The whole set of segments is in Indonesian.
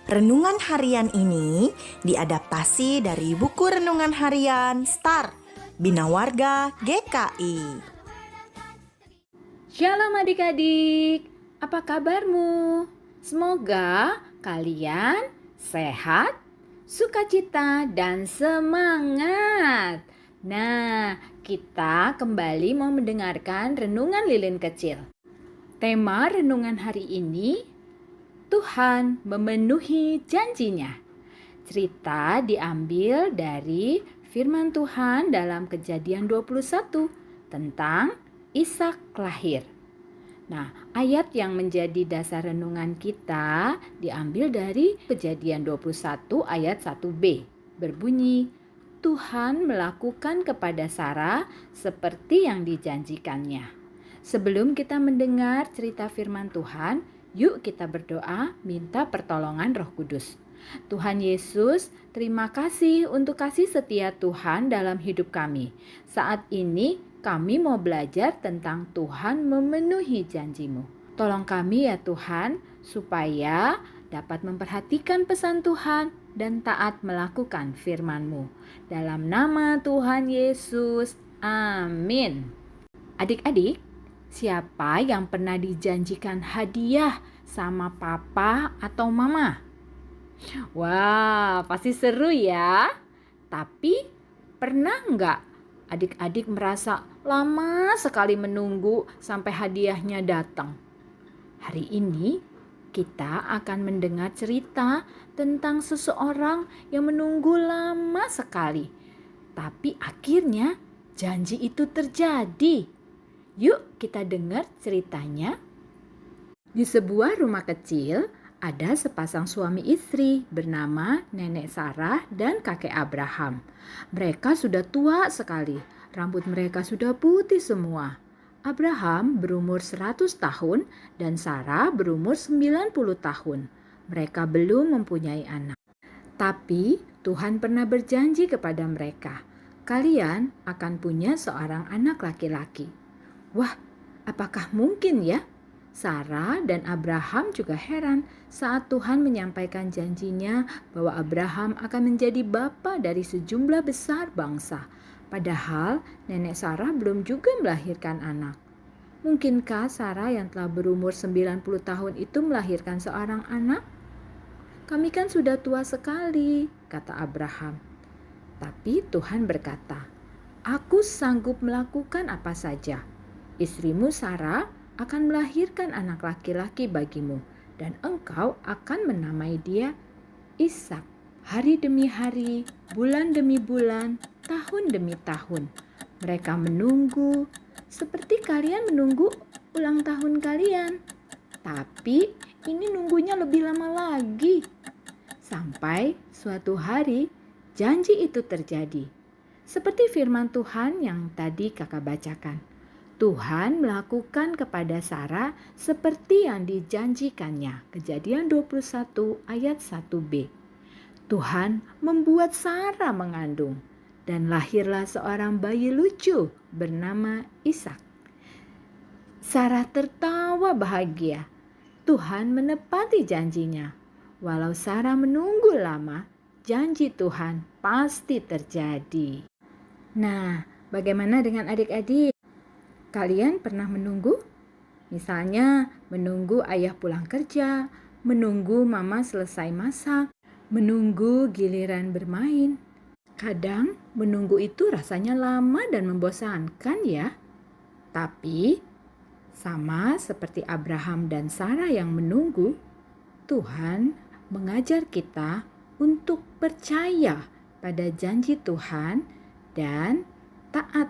Renungan harian ini diadaptasi dari buku renungan harian Star Bina Warga GKI. Shalom adik-adik, apa kabarmu? Semoga kalian sehat, sukacita, dan semangat. Nah, kita kembali mau mendengarkan renungan lilin kecil. Tema renungan hari ini, Tuhan memenuhi janjinya. Cerita diambil dari firman Tuhan dalam Kejadian 21 tentang Ishak lahir. Nah, ayat yang menjadi dasar renungan kita diambil dari Kejadian 21 ayat 1b. Berbunyi, Tuhan melakukan kepada Sarah seperti yang dijanjikannya. Sebelum kita mendengar cerita firman Tuhan, yuk kita berdoa minta pertolongan Roh Kudus. Tuhan Yesus, terima kasih untuk kasih setia Tuhan dalam hidup kami. Saat ini kami mau belajar tentang Tuhan memenuhi janji-Mu. Tolong kami ya Tuhan, supaya dapat memperhatikan pesan Tuhan dan taat melakukan firman-Mu. Dalam nama Tuhan Yesus, amin. Adik-adik, siapa yang pernah dijanjikan hadiah sama papa atau mama? Wah, pasti seru ya. Tapi pernah nggak adik-adik merasa lama sekali menunggu sampai hadiahnya datang? Hari ini kita akan mendengar cerita tentang seseorang yang menunggu lama sekali. Tapi akhirnya janji itu terjadi. Yuk kita dengar ceritanya. Di sebuah rumah kecil, ada sepasang suami istri bernama Nenek Sarah dan Kakek Abraham. Mereka sudah tua sekali, rambut mereka sudah putih semua. Abraham berumur 100 tahun dan Sarah berumur 90 tahun. Mereka belum mempunyai anak. Tapi Tuhan pernah berjanji kepada mereka, kalian akan punya seorang anak laki-laki. Wah, apakah mungkin ya? Sarah dan Abraham juga heran saat Tuhan menyampaikan janjinya bahwa Abraham akan menjadi bapa dari sejumlah besar bangsa. Padahal nenek Sarah belum juga melahirkan anak. Mungkinkah Sarah yang telah berumur 90 tahun itu melahirkan seorang anak? Kami kan sudah tua sekali, kata Abraham. Tapi Tuhan berkata, aku sanggup melakukan apa saja. Istrimu Sarah akan melahirkan anak laki-laki bagimu, dan engkau akan menamai dia Ishak. Hari demi hari, bulan demi bulan, tahun demi tahun, mereka menunggu seperti kalian menunggu ulang tahun kalian. Tapi ini nunggunya lebih lama lagi. Sampai suatu hari janji itu terjadi. Seperti firman Tuhan yang tadi kakak bacakan. Tuhan melakukan kepada Sarah seperti yang dijanjikannya. Kejadian 21 ayat 1b. Tuhan membuat Sarah mengandung dan lahirlah seorang bayi lucu bernama Ishak. Sarah tertawa bahagia. Tuhan menepati janjinya. Walau Sarah menunggu lama, janji Tuhan pasti terjadi. Nah, bagaimana dengan adik-adik? Kalian pernah menunggu? Misalnya menunggu ayah pulang kerja, menunggu mama selesai masak, menunggu giliran bermain. Kadang menunggu itu rasanya lama dan membosankan ya. Tapi sama seperti Abraham dan Sarah yang menunggu, Tuhan mengajar kita untuk percaya pada janji Tuhan dan taat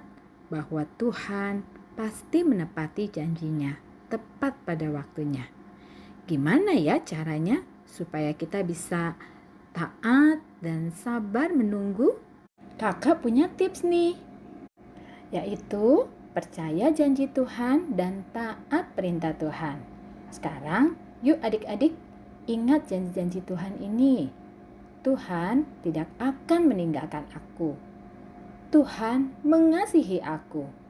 bahwa Tuhan pasti menepati janjinya tepat pada waktunya. Gimana ya caranya supaya kita bisa taat dan sabar menunggu? Kakak punya tips nih, yaitu percaya janji Tuhan dan taat perintah Tuhan. Sekarang yuk adik-adik ingat janji-janji Tuhan ini. Tuhan tidak akan meninggalkan aku. Tuhan mengasihi aku.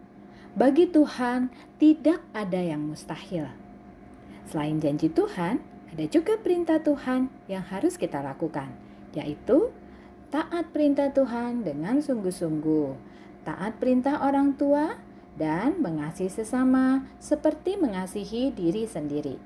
Bagi Tuhan tidak ada yang mustahil. Selain janji Tuhan, ada juga perintah Tuhan yang harus kita lakukan, yaitu taat perintah Tuhan dengan sungguh-sungguh, taat perintah orang tua, dan mengasihi sesama seperti mengasihi diri sendiri.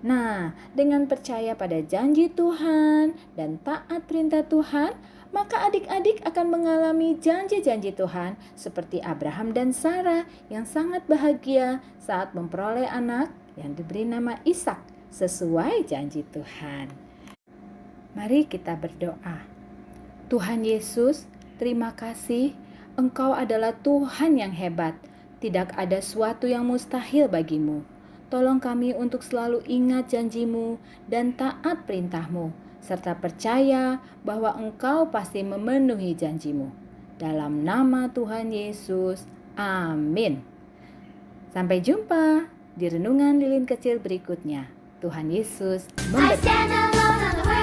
Nah, dengan percaya pada janji Tuhan dan taat perintah Tuhan, maka adik-adik akan mengalami janji-janji Tuhan seperti Abraham dan Sarah yang sangat bahagia saat memperoleh anak yang diberi nama Ishak sesuai janji Tuhan. Mari kita berdoa. Tuhan Yesus, terima kasih. Engkau adalah Tuhan yang hebat. Tidak ada suatu yang mustahil bagimu. Tolong kami untuk selalu ingat janjimu dan taat perintahmu, serta percaya bahwa Engkau pasti memenuhi janjimu. Dalam nama Tuhan Yesus, amin. Sampai jumpa di renungan lilin kecil berikutnya. Tuhan Yesus memberkati.